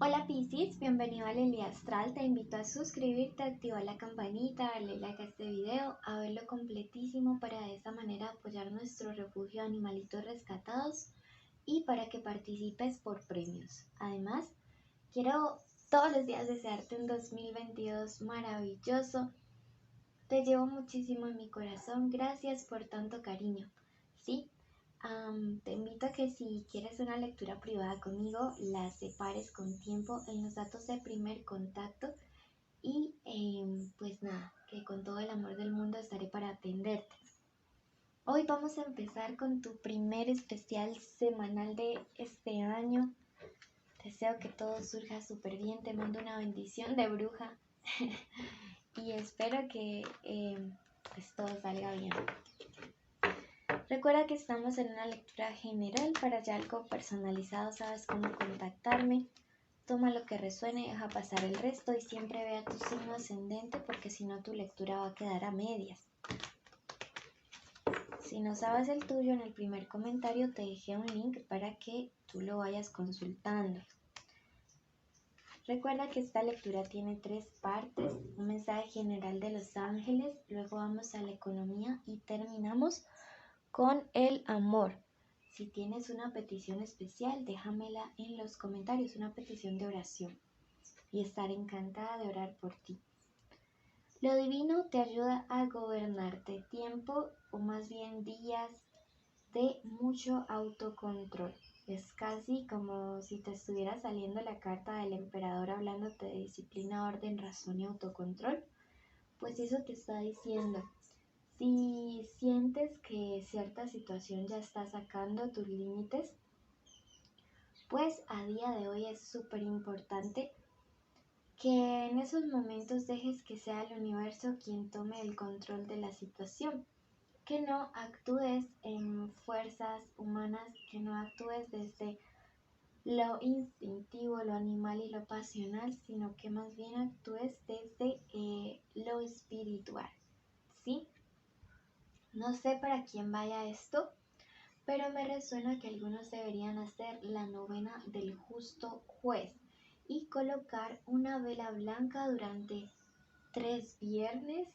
Hola Piscis, bienvenido a Lely Astral. Te invito a suscribirte, activar la campanita, darle like a este video, a verlo completísimo para de esa manera apoyar nuestro refugio de animalitos rescatados y para que participes por premios. Además, quiero todos los días desearte un 2022 maravilloso. Te llevo muchísimo en mi corazón. Gracias por tanto cariño. ¿Sí? Te invito a que si quieres una lectura privada conmigo, la separes con tiempo en los datos de primer contacto y pues nada, que con todo el amor del mundo estaré para atenderte. Hoy vamos a empezar con tu primer especial semanal de este año. Deseo que todo surja súper bien, te mando una bendición de bruja y espero que pues todo salga bien. Recuerda que estamos en una lectura general. Para ya algo personalizado sabes cómo contactarme. Toma lo que resuene, deja pasar el resto y siempre vea tu signo ascendente porque si no tu lectura va a quedar a medias. Si no sabes el tuyo, en el primer comentario te dejé un link para que tú lo vayas consultando. Recuerda que esta lectura tiene 3 partes, un mensaje general de los ángeles, luego vamos a la economía y terminamos con el amor. Si tienes una petición especial, déjamela en los comentarios, una petición de oración, y estaré encantada de orar por ti. Lo divino te ayuda a gobernarte tiempo, o más bien días, de mucho autocontrol. Es casi como si te estuviera saliendo la carta del emperador hablándote de disciplina, orden, razón y autocontrol. Pues eso te está diciendo. Si sientes que cierta situación ya está sacando tus límites, pues a día de hoy es súper importante que en esos momentos dejes que sea el universo quien tome el control de la situación, que no actúes en fuerzas humanas, que no actúes desde lo instintivo, lo animal y lo pasional, sino que más bien actúes desde lo espiritual, ¿sí? No sé para quién vaya esto, pero me resuena que algunos deberían hacer la novena del justo juez y colocar una vela blanca durante 3 viernes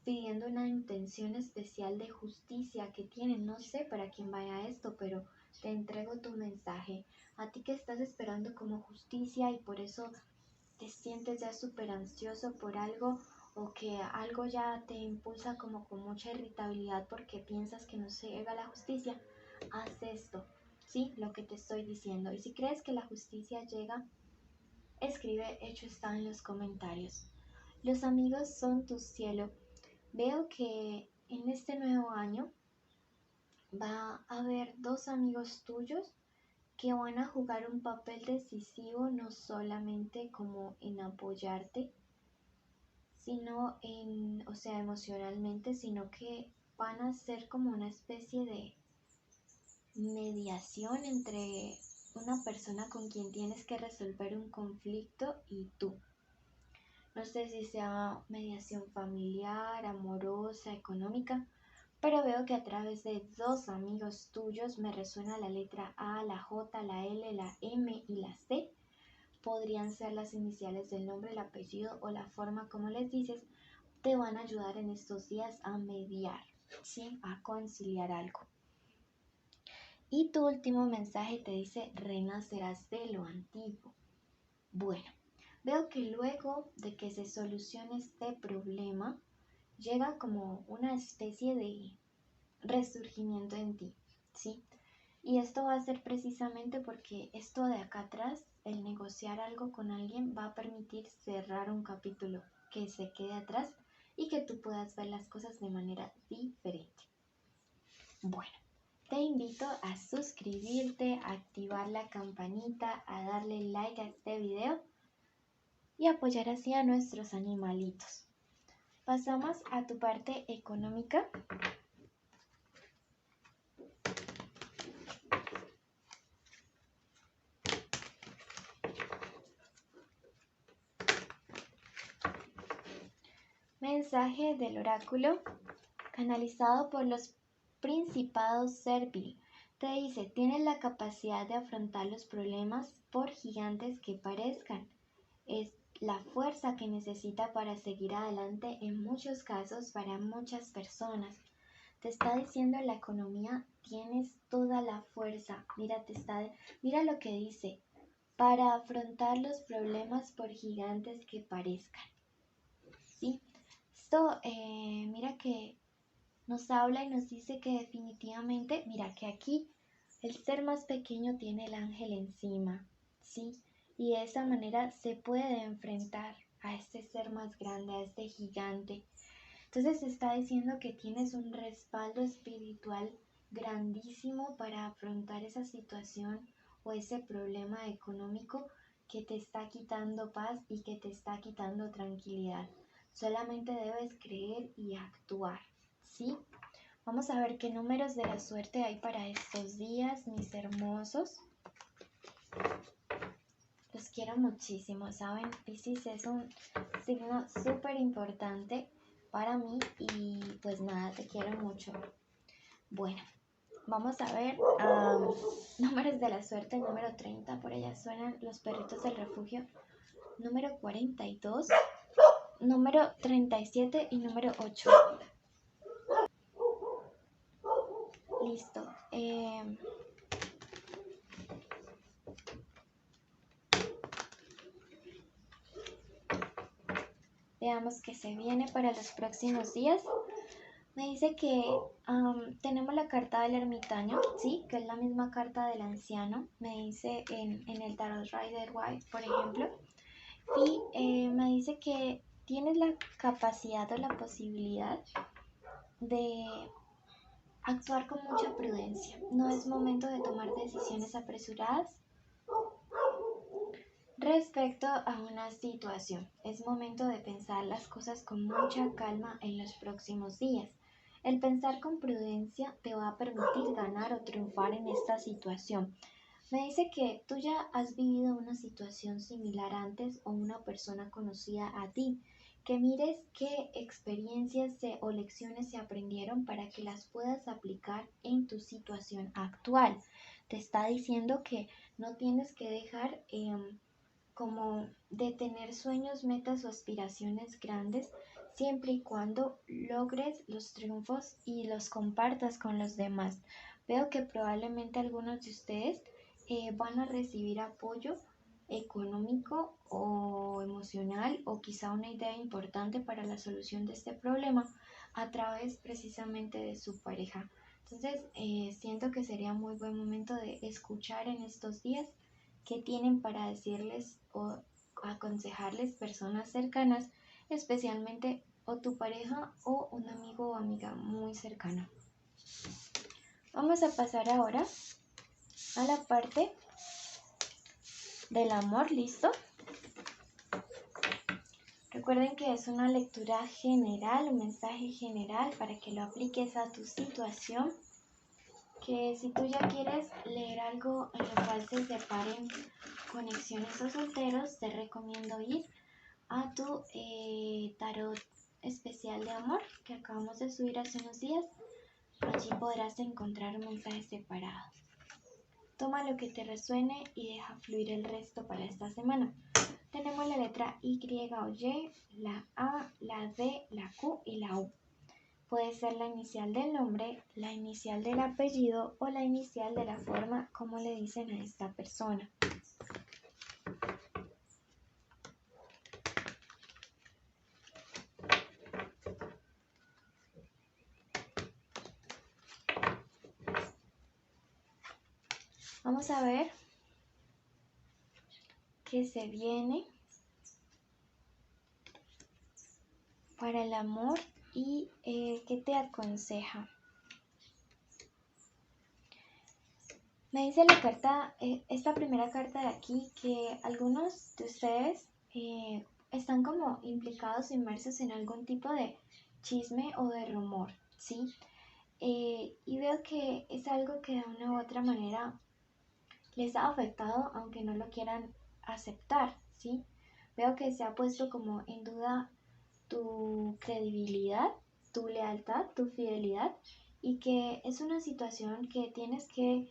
pidiendo una intención especial de justicia que tienen. No sé para quién vaya esto, pero te entrego tu mensaje. A ti que estás esperando como justicia y por eso te sientes ya súper ansioso por algo, o que algo ya te impulsa como con mucha irritabilidad porque piensas que no se llega a la justicia, haz esto, ¿sí? Lo que te estoy diciendo. Y si crees que la justicia llega, escribe hecho está en los comentarios. Los amigos son tu cielo. Veo que en este nuevo año va a haber 2 amigos tuyos que van a jugar un papel decisivo, no solamente como en apoyarte, sino o sea, emocionalmente, sino que van a ser como una especie de mediación entre una persona con quien tienes que resolver un conflicto y tú. No sé si sea mediación familiar, amorosa, económica, pero veo que a través de 2 amigos tuyos me resuena la letra A, la J, la L, la M y la C. Podrían ser las iniciales del nombre, el apellido o la forma como les dices. Te van a ayudar en estos días a mediar, ¿sí? A conciliar algo. Y tu último mensaje te dice, renacerás de lo antiguo. Bueno, veo que luego de que se solucione este problema, llega como una especie de resurgimiento en ti, ¿sí? Y esto va a ser precisamente porque esto de acá atrás, el negociar algo con alguien, va a permitir cerrar un capítulo que se quede atrás y que tú puedas ver las cosas de manera diferente. Bueno, te invito a suscribirte, a activar la campanita, a darle like a este video y apoyar así a nuestros animalitos. Pasamos a tu parte económica. Mensaje del oráculo canalizado por los principados Servil. Te dice, tienes la capacidad de afrontar los problemas por gigantes que parezcan. Es la fuerza que necesita para seguir adelante en muchos casos para muchas personas. Te está diciendo la economía, tienes toda la fuerza. Mira lo que dice, para afrontar los problemas por gigantes que parezcan. ¿Sí? Esto, mira que nos habla y nos dice que definitivamente, mira que aquí el ser más pequeño tiene el ángel encima, ¿sí? Y de esa manera se puede enfrentar a este ser más grande, a este gigante. Entonces está diciendo que tienes un respaldo espiritual grandísimo para afrontar esa situación o ese problema económico que te está quitando paz y que te está quitando tranquilidad. Solamente debes creer y actuar, ¿sí? Vamos a ver qué números de la suerte hay para estos días, mis hermosos. Los quiero muchísimo, ¿saben? Piscis es un signo súper importante para mí y pues nada, te quiero mucho. Bueno, vamos a ver números de la suerte, número 30, por allá suenan los perritos del refugio, número 42, número 37 y número 8. Listo. Veamos qué se viene para los próximos días. Me dice que tenemos la carta del ermitaño, ¿sí? Que es la misma carta del anciano. Me dice en el Tarot Rider White, por ejemplo. Y me dice que tienes la capacidad o la posibilidad de actuar con mucha prudencia. No es momento de tomar decisiones apresuradas respecto a una situación. Es momento de pensar las cosas con mucha calma en los próximos días. El pensar con prudencia te va a permitir ganar o triunfar en esta situación. Me dice que tú ya has vivido una situación similar antes o una persona conocida a ti. Que mires qué experiencias o lecciones se aprendieron para que las puedas aplicar en tu situación actual. Te está diciendo que no tienes que dejar como de tener sueños, metas o aspiraciones grandes, siempre y cuando logres los triunfos y los compartas con los demás. Veo que probablemente algunos de ustedes van a recibir apoyo económico o emocional o quizá una idea importante para la solución de este problema a través precisamente de su pareja. Entonces, siento que sería muy buen momento de escuchar en estos días qué tienen para decirles o aconsejarles personas cercanas, especialmente o tu pareja o un amigo o amiga muy cercana. Vamos a pasar ahora a la parte del amor, ¿listo? Recuerden que es una lectura general, un mensaje general para que lo apliques a tu situación. Que si tú ya quieres leer algo en lo cual se separen conexiones o solteros, te recomiendo ir a tu tarot especial de amor que acabamos de subir hace unos días. Allí podrás encontrar un mensaje separado. Toma lo que te resuene y deja fluir el resto para esta semana. Tenemos la letra Y o Y, la A, la D, la Q y la U. Puede ser la inicial del nombre, la inicial del apellido o la inicial de la forma como le dicen a esta persona. Vamos a ver qué se viene para el amor y qué te aconseja. Me dice la carta, esta primera carta de aquí, que algunos de ustedes están como implicados, inmersos en algún tipo de chisme o de rumor, ¿sí? Y veo que es algo que de una u otra manera les ha afectado, aunque no lo quieran aceptar, ¿sí? Veo que se ha puesto como en duda tu credibilidad, tu lealtad, tu fidelidad y que es una situación que tienes que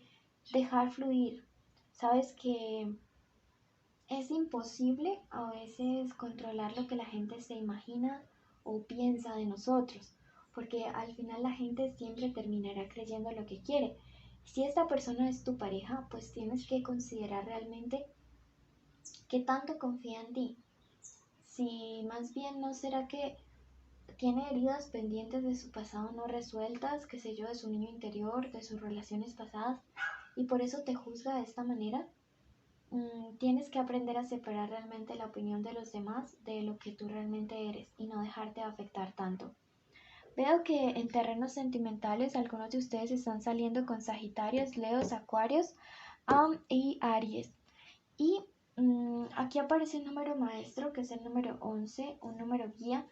dejar fluir. Sabes que es imposible a veces controlar lo que la gente se imagina o piensa de nosotros, porque al final la gente siempre terminará creyendo lo que quiere. Si esta persona es tu pareja, pues tienes que considerar realmente qué tanto confía en ti. Si más bien no será que tiene heridas pendientes de su pasado no resueltas, qué sé yo, de su niño interior, de sus relaciones pasadas, y por eso te juzga de esta manera. Tienes que aprender a separar realmente la opinión de los demás de lo que tú realmente eres y no dejarte afectar tanto. Veo que en terrenos sentimentales algunos de ustedes están saliendo con Sagitarios, Leos, Acuarios y Aries. Y aquí aparece un número maestro que es el número 11, un número guía,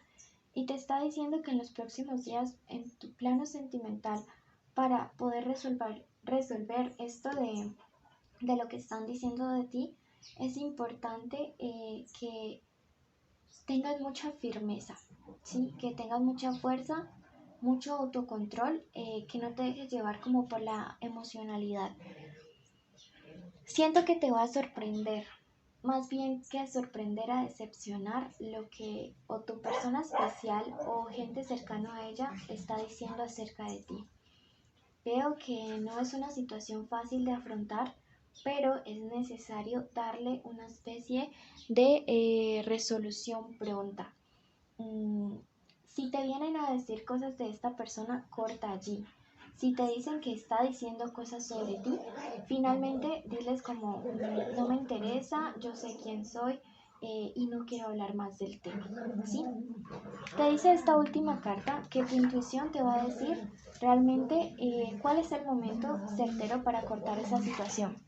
y te está diciendo que en los próximos días en tu plano sentimental, para poder resolver esto de lo que están diciendo de ti, es importante que tengas mucha firmeza, ¿sí? Que tengas mucha fuerza, mucho autocontrol, que no te dejes llevar como por la emocionalidad. Siento que te va a sorprender, más bien que a sorprender, a decepcionar lo que o tu persona especial o gente cercana a ella está diciendo acerca de ti. Veo que no es una situación fácil de afrontar, pero es necesario darle una especie de resolución pronta. Mm, si te vienen a decir cosas de esta persona, corta allí. Si te dicen que está diciendo cosas sobre ti, finalmente diles como, no me interesa, yo sé quién soy y no quiero hablar más del tema, ¿sí? Te dice esta última carta que tu intuición te va a decir realmente cuál es el momento certero para cortar esa situación.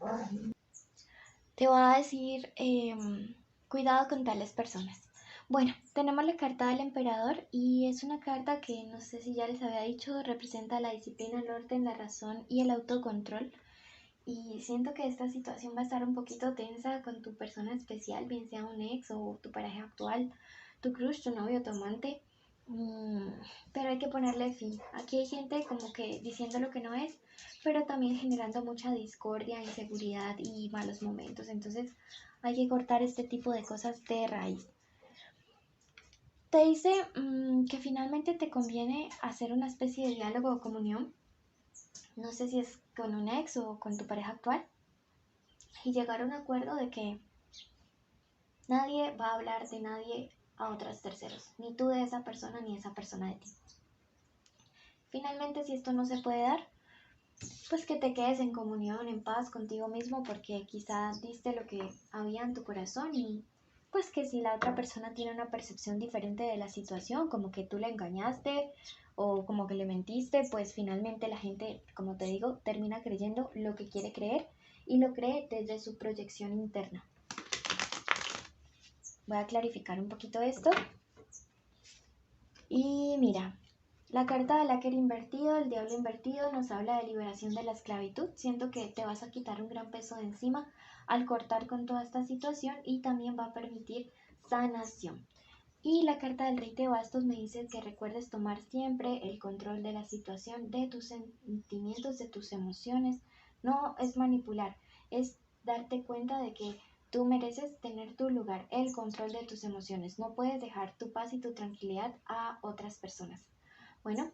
Te va a decir cuidado con tales personas. Bueno, tenemos la carta del emperador y es una carta que no sé si ya les había dicho, representa la disciplina, el orden, la razón y el autocontrol. Y siento que esta situación va a estar un poquito tensa con tu persona especial, bien sea un ex o tu pareja actual, tu crush, tu novio, tu amante. Mm, pero hay que ponerle fin. Aquí hay gente como que diciendo lo que no es, pero también generando mucha discordia, inseguridad y malos momentos. Entonces hay que cortar este tipo de cosas de raíz. Te dice que finalmente te conviene hacer una especie de diálogo o comunión. No sé si es con un ex o con tu pareja actual. Y llegar a un acuerdo de que nadie va a hablar de nadie a otros terceros. Ni tú de esa persona ni esa persona de ti. Finalmente, si esto no se puede dar, pues que te quedes en comunión, en paz contigo mismo, porque quizá diste lo que había en tu corazón y pues que si la otra persona tiene una percepción diferente de la situación, como que tú le engañaste o como que le mentiste, pues finalmente la gente, como te digo, termina creyendo lo que quiere creer y lo cree desde su proyección interna. Voy a clarificar un poquito esto. Y mira, la carta del áquer invertido, el diablo invertido, nos habla de liberación de la esclavitud. Siento que te vas a quitar un gran peso de encima al cortar con toda esta situación y también va a permitir sanación. Y la carta del rey de bastos me dice que recuerdes tomar siempre el control de la situación, de tus sentimientos, de tus emociones. No es manipular, es darte cuenta de que tú mereces tener tu lugar, el control de tus emociones. No puedes dejar tu paz y tu tranquilidad a otras personas. Bueno,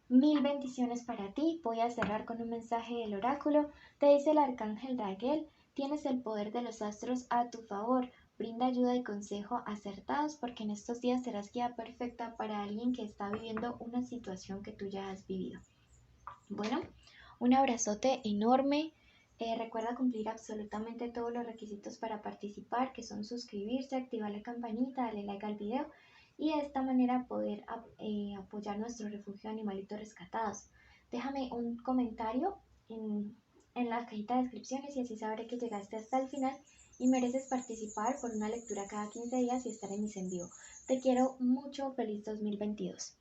mil bendiciones para ti. Voy a cerrar con un mensaje del oráculo. Te dice el arcángel Raguel, tienes el poder de los astros a tu favor. Brinda ayuda y consejo acertados porque en estos días serás guía perfecta para alguien que está viviendo una situación que tú ya has vivido. Bueno, un abrazote enorme. Recuerda cumplir absolutamente todos los requisitos para participar, que son suscribirse, activar la campanita, darle like al video y de esta manera poder apoyar nuestro refugio de animalitos rescatados. Déjame un comentario en la cajita de descripciones y así sabré que llegaste hasta el final y mereces participar por una lectura cada 15 días y estar en mis en vivo. Te quiero mucho, feliz 2022.